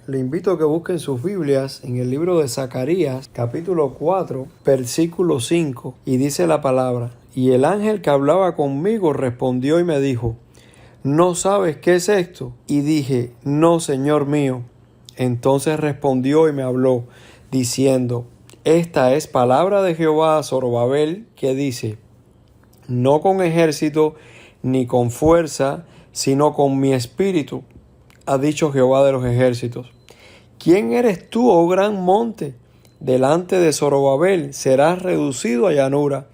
Le invito a que busquen sus Biblias en el libro de Zacarías, capítulo 4, versículo 5, y dice la palabra: Y el ángel que hablaba conmigo respondió y me dijo: ¿No sabes qué es esto? Y dije: No, Señor mío. Entonces respondió y me habló, diciendo: Esta es palabra de Jehová a Zorobabel, que dice: No con ejército ni con fuerza, sino con mi espíritu, ha dicho Jehová de los ejércitos. ¿Quién eres tú, oh gran monte? Delante de Zorobabel serás reducido a llanura.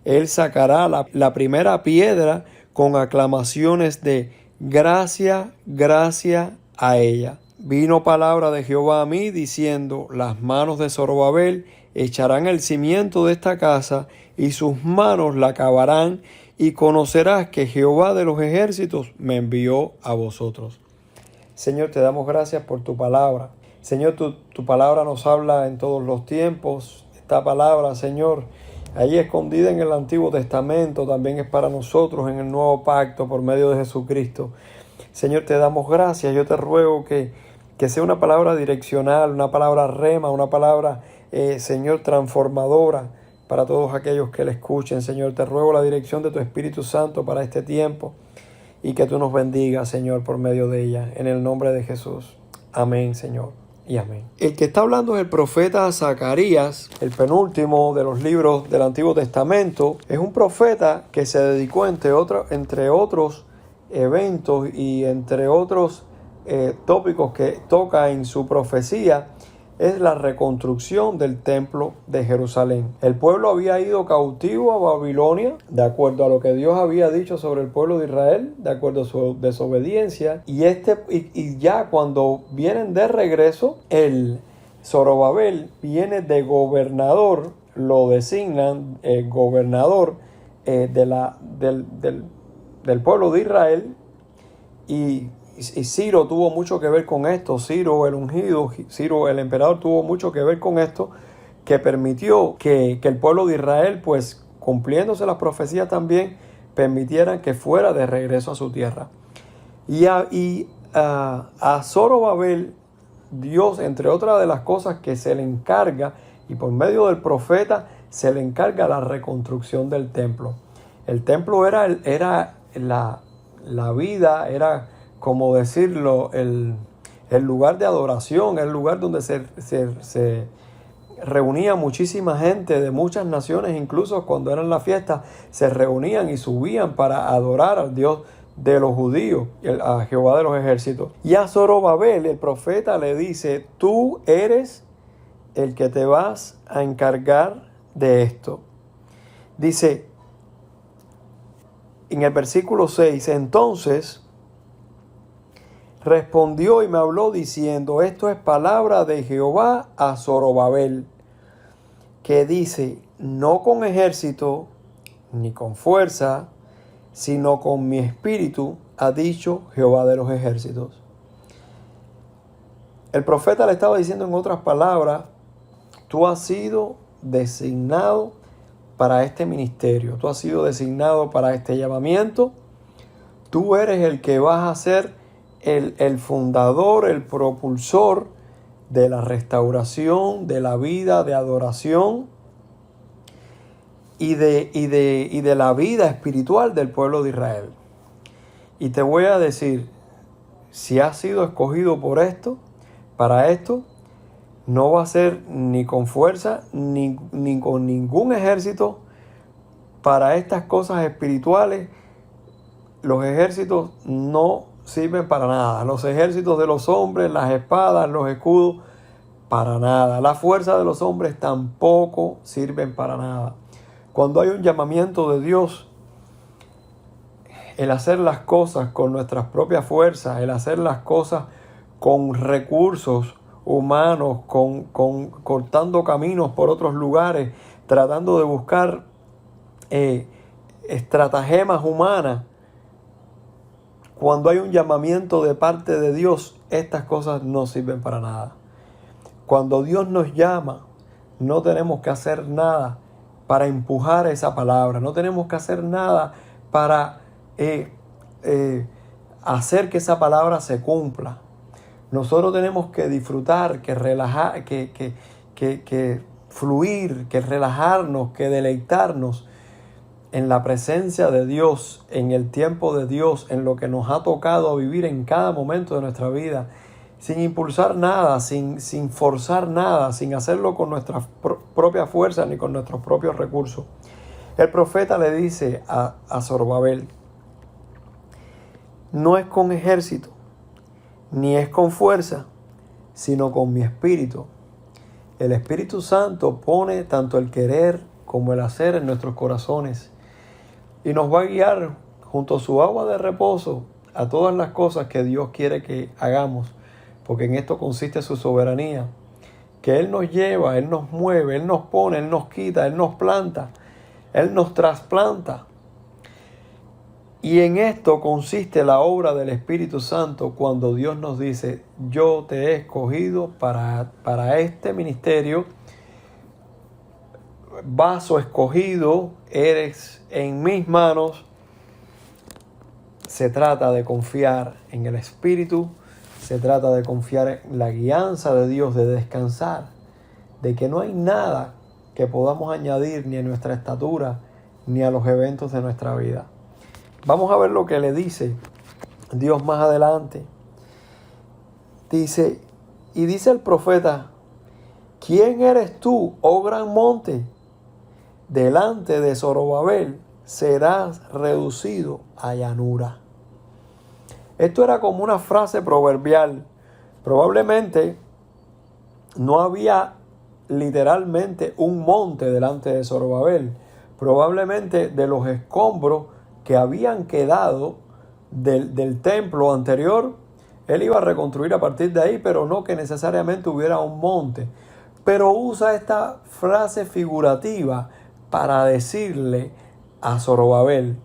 Él sacará la primera piedra con aclamaciones de gracia, gracia a ella. Vino palabra de Jehová a mí diciendo: Las manos de Zorobabel echarán el cimiento de esta casa y sus manos la acabarán, y conocerás que Jehová de los ejércitos me envió a vosotros. Señor, te damos gracias por tu palabra. Señor, tu palabra nos habla en todos los tiempos. Esta palabra, Señor, allí escondida en el Antiguo Testamento, también es para nosotros en el Nuevo Pacto por medio de Jesucristo. Señor, te damos gracias. Yo te ruego que sea una palabra direccional, una palabra rema, una palabra, Señor, transformadora para todos aquellos que la escuchen. Señor, te ruego la dirección de tu Espíritu Santo para este tiempo y que tú nos bendigas, Señor, por medio de ella. En el nombre de Jesús. Amén, Señor. Y amén. El que está hablando es el profeta Zacarías, el penúltimo de los libros del Antiguo Testamento. Es un profeta que se dedicó, entre otros eventos y entre otros tópicos que toca en su profecía, es la reconstrucción del templo de Jerusalén. El pueblo había ido cautivo a Babilonia, de acuerdo a lo que Dios había dicho sobre el pueblo de Israel, de acuerdo a su desobediencia. Y ya cuando vienen de regreso, el Zorobabel viene de gobernador, lo designan gobernador del pueblo de Israel. Y Ciro tuvo mucho que ver con esto. Ciro el ungido, Ciro el emperador, tuvo mucho que ver con esto, que permitió que el pueblo de Israel, pues cumpliéndose las profecías también, permitieran que fuera de regreso a su tierra. Y a Zorobabel, Dios, entre otras de las cosas que se le encarga, y por medio del profeta, se le encarga la reconstrucción del templo. El templo era la vida, era, como decirlo, el lugar de adoración, el lugar donde se reunía muchísima gente de muchas naciones. Incluso cuando eran las fiestas se reunían y subían para adorar al Dios de los judíos, a Jehová de los ejércitos. Y a Zorobabel, el profeta, le dice: tú eres el que te vas a encargar de esto. Dice en el versículo 6, entonces respondió y me habló diciendo: esto es palabra de Jehová a Zorobabel, que dice: no con ejército ni con fuerza, sino con mi espíritu, ha dicho Jehová de los ejércitos. El profeta le estaba diciendo, en otras palabras: tú has sido designado para este ministerio, tú has sido designado para este llamamiento, tú eres el que vas a ser el fundador, el propulsor de la restauración, de la vida de adoración y de la vida espiritual del pueblo de Israel. Y te voy a decir, si has sido escogido por esto, para esto, no va a ser ni con fuerza, ni con ningún ejército. Para estas cosas espirituales, los ejércitos no sirven para nada. Los ejércitos de los hombres, las espadas, los escudos, para nada. La fuerza de los hombres tampoco sirven para nada. Cuando hay un llamamiento de Dios, el hacer las cosas con nuestras propias fuerzas, el hacer las cosas con recursos humanos, cortando caminos por otros lugares, tratando de buscar estratagemas humanas. Cuando hay un llamamiento de parte de Dios, estas cosas no sirven para nada. Cuando Dios nos llama, no tenemos que hacer nada para empujar esa palabra. No tenemos que hacer nada para hacer que esa palabra se cumpla. Nosotros tenemos que disfrutar, que relajar, que fluir, que relajarnos, que deleitarnos en la presencia de Dios, en el tiempo de Dios, en lo que nos ha tocado vivir en cada momento de nuestra vida, sin impulsar nada, sin forzar nada, sin hacerlo con nuestras propias fuerzas ni con nuestros propios recursos. El profeta le dice a Zorobabel: no es con ejército, ni es con fuerza, sino con mi espíritu. El Espíritu Santo pone tanto el querer como el hacer en nuestros corazones y nos va a guiar junto a su agua de reposo a todas las cosas que Dios quiere que hagamos, porque en esto consiste su soberanía, que Él nos lleva, Él nos mueve, Él nos pone, Él nos quita, Él nos planta, Él nos trasplanta. Y en esto consiste la obra del Espíritu Santo cuando Dios nos dice: yo te he escogido para este ministerio, vaso escogido, eres en mis manos. Se trata de confiar en el Espíritu, se trata de confiar en la guianza de Dios, de descansar, de que no hay nada que podamos añadir ni a nuestra estatura ni a los eventos de nuestra vida. Vamos a ver lo que le dice Dios más adelante. Dice el profeta: ¿quién eres tú, oh gran monte? Delante de Zorobabel serás reducido a llanura. Esto era como una frase proverbial. Probablemente no había literalmente un monte delante de Zorobabel. Probablemente de los escombros que habían quedado del templo anterior, él iba a reconstruir a partir de ahí, pero no que necesariamente hubiera un monte. Pero usa esta frase figurativa para decirle a Zorobabel: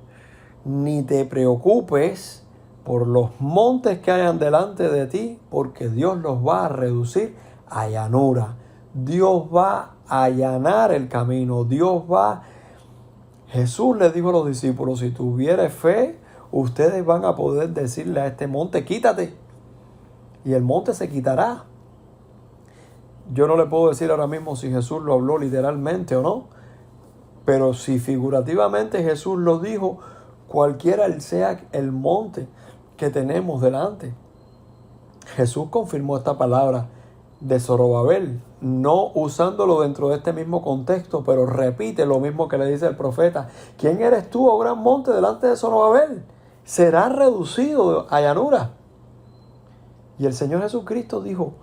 ni te preocupes por los montes que hayan delante de ti, porque Dios los va a reducir a llanura. Dios va a allanar el camino. Jesús le dijo a los discípulos: si tuvieres fe, ustedes van a poder decirle a este monte: quítate, y el monte se quitará. Yo no le puedo decir ahora mismo si Jesús lo habló literalmente o no, pero si figurativamente Jesús lo dijo, cualquiera sea el monte que tenemos delante. Jesús confirmó esta palabra de Zorobabel, no usándolo dentro de este mismo contexto, pero repite lo mismo que le dice el profeta: ¿quién eres tú, oh gran monte, delante de Zorobabel? Serás reducido a llanura. Y el Señor Jesucristo dijo: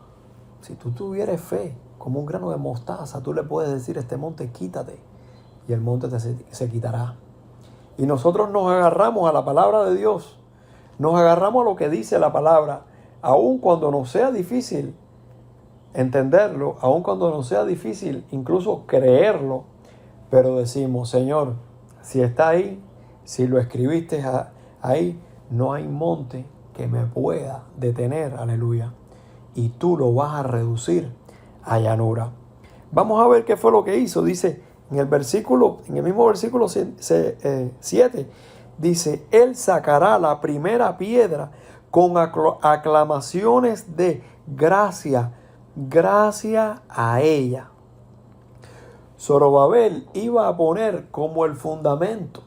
si tú tuvieres fe como un grano de mostaza, tú le puedes decir a este monte: quítate, y el monte se quitará. Y nosotros nos agarramos a la palabra de Dios, nos agarramos a lo que dice la palabra, aun cuando nos sea difícil entenderlo, aun cuando nos sea difícil incluso creerlo, pero decimos: Señor, si está ahí, si lo escribiste ahí, no hay monte que me pueda detener, aleluya, y tú lo vas a reducir a llanura. Vamos a ver qué fue lo que hizo. Dice en el mismo versículo 7, dice: Él sacará la primera piedra con aclamaciones de gracia a ella. Zorobabel iba a poner como el fundamento.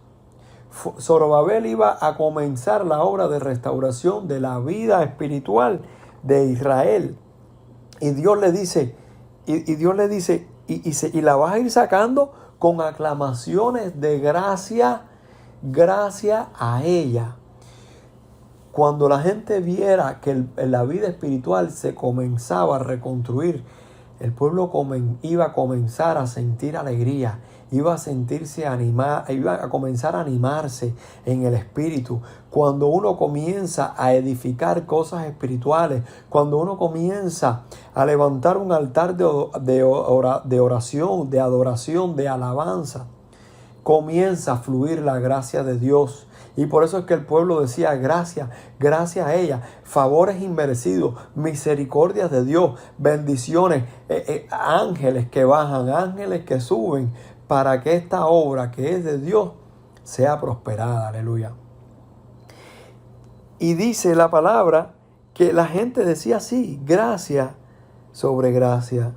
Zorobabel iba a comenzar la obra de restauración de la vida espiritual de Israel. Y Dios le dice, y la vas a ir sacando con aclamaciones de gracia a ella. Cuando la gente viera que la vida espiritual se comenzaba a reconstruir, el pueblo iba a comenzar a sentir alegría, iba a comenzar a animarse en el espíritu. Cuando uno comienza a edificar cosas espirituales, cuando uno comienza a levantar un altar de oración, de adoración, de alabanza, comienza a fluir la gracia de Dios. Y por eso es que el pueblo decía: gracias a ella, favores inmerecidos, misericordias de Dios, bendiciones, ángeles que bajan, ángeles que suben, para que esta obra que es de Dios sea prosperada, aleluya. Y dice la palabra que la gente decía así, gracia sobre gracia.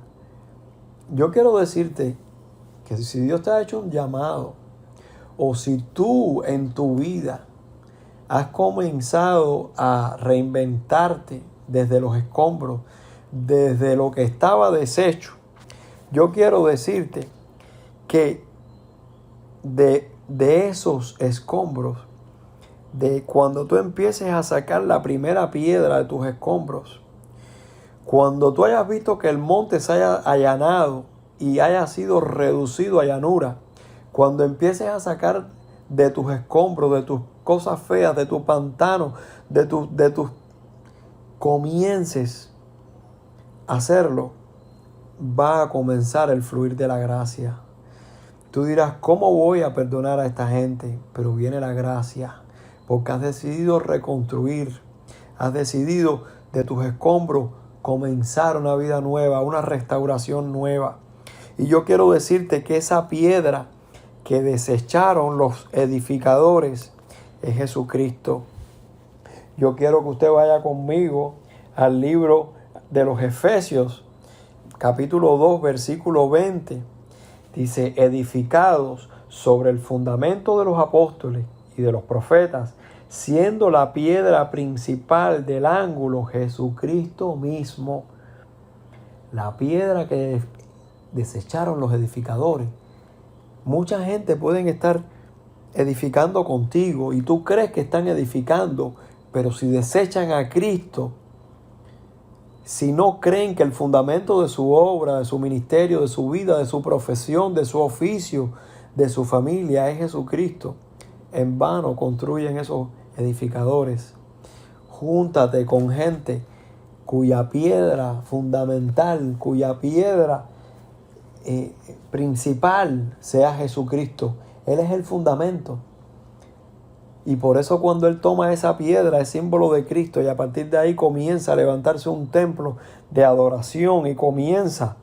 Yo quiero decirte que si Dios te ha hecho un llamado, o si tú en tu vida has comenzado a reinventarte desde los escombros, desde lo que estaba deshecho, yo quiero decirte que de esos escombros, de cuando tú empieces a sacar la primera piedra de tus escombros, cuando tú hayas visto que el monte se haya allanado y haya sido reducido a llanura, cuando empieces a sacar de tus escombros, de tus cosas feas, de tu pantano, de tus comiences a hacerlo, va a comenzar el fluir de la gracia. Tú dirás, ¿cómo voy a perdonar a esta gente? Pero viene la gracia, porque has decidido reconstruir, has decidido de tus escombros comenzar una vida nueva, una restauración nueva. Y yo quiero decirte que esa piedra que desecharon los edificadores es Jesucristo. Yo quiero que usted vaya conmigo al libro de los Efesios, capítulo 2, versículo 20. Dice, edificados sobre el fundamento de los apóstoles y de los profetas, siendo la piedra principal del ángulo Jesucristo mismo. La piedra que desecharon los edificadores. Mucha gente pueden estar edificando contigo y tú crees que están edificando, pero si desechan a Cristo, si no creen que el fundamento de su obra, de su ministerio, de su vida, de su profesión, de su oficio, de su familia es Jesucristo, en vano construyen esos edificadores. Júntate con gente cuya piedra fundamental, cuya piedra principal sea Jesucristo. Él es el fundamento. Y por eso cuando Él toma esa piedra, es símbolo de Cristo, y a partir de ahí comienza a levantarse un templo de adoración y comienza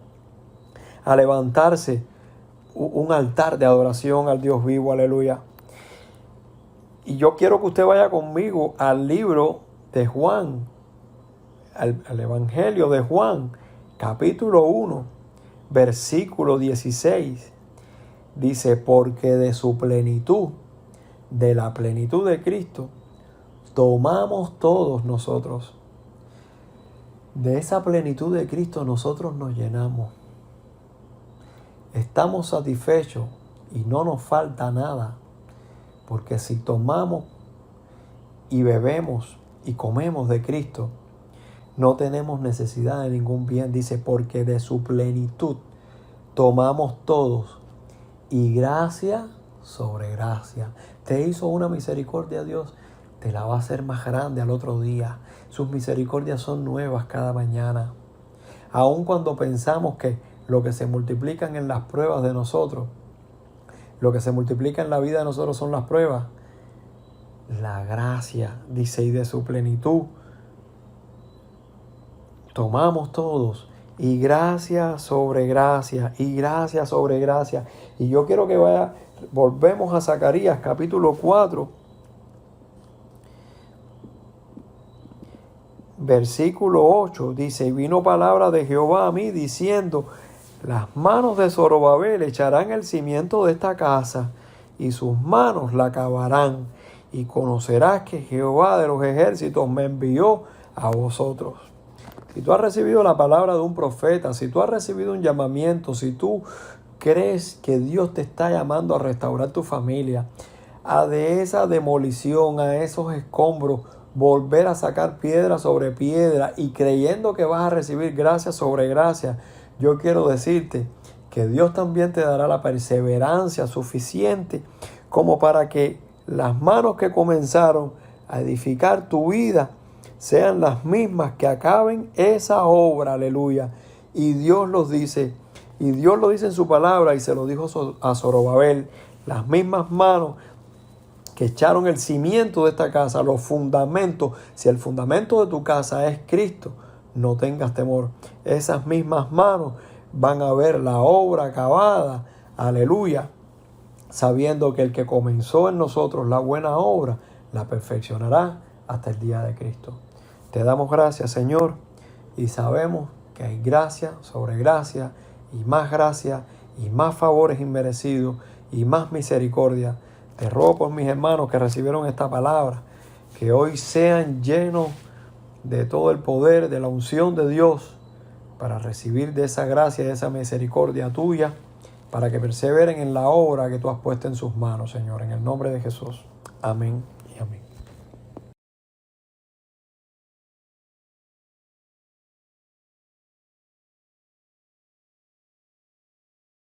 a levantarse un altar de adoración al Dios vivo, aleluya. Y yo quiero que usted vaya conmigo al libro de Juan, al Evangelio de Juan, capítulo 1, versículo 16. Dice, porque de su plenitud, de la plenitud de Cristo, tomamos todos nosotros. De esa plenitud de Cristo nosotros nos llenamos. Estamos satisfechos y no nos falta nada. Porque si tomamos y bebemos y comemos de Cristo, no tenemos necesidad de ningún bien. Dice, porque de su plenitud tomamos todos, y gracia sobre gracia. Te hizo una misericordia Dios, te la va a hacer más grande al otro día. Sus misericordias son nuevas cada mañana. Aun cuando pensamos que lo que se multiplican en las pruebas de nosotros, lo que se multiplica en la vida de nosotros son las pruebas, la gracia, dice, y de su plenitud tomamos todos, y gracia sobre gracia, y gracia sobre gracia. Y yo quiero que volvemos a Zacarías capítulo 4, versículo 8, dice, y vino palabra de Jehová a mí diciendo, las manos de Zorobabel echarán el cimiento de esta casa, y sus manos la acabarán, y conocerás que Jehová de los ejércitos me envió a vosotros. Si tú has recibido la palabra de un profeta, si tú has recibido un llamamiento, si tú crees que Dios te está llamando a restaurar tu familia, a de esa demolición, a esos escombros, volver a sacar piedra sobre piedra y creyendo que vas a recibir gracia sobre gracia, yo quiero decirte que Dios también te dará la perseverancia suficiente como para que las manos que comenzaron a edificar tu vida sean las mismas que acaben esa obra, aleluya. Y Dios lo dice en su palabra, y se lo dijo a Zorobabel, las mismas manos que echaron el cimiento de esta casa, los fundamentos. Si el fundamento de tu casa es Cristo, no tengas temor. Esas mismas manos van a ver la obra acabada, aleluya, sabiendo que el que comenzó en nosotros la buena obra, la perfeccionará hasta el día de Cristo. Te damos gracias, Señor, y sabemos que hay gracia sobre gracia y más favores inmerecidos y más misericordia. Te ruego por mis hermanos que recibieron esta palabra, que hoy sean llenos de todo el poder, de la unción de Dios, para recibir de esa gracia, de esa misericordia tuya, para que perseveren en la obra que tú has puesto en sus manos, Señor, en el nombre de Jesús. Amén y amén.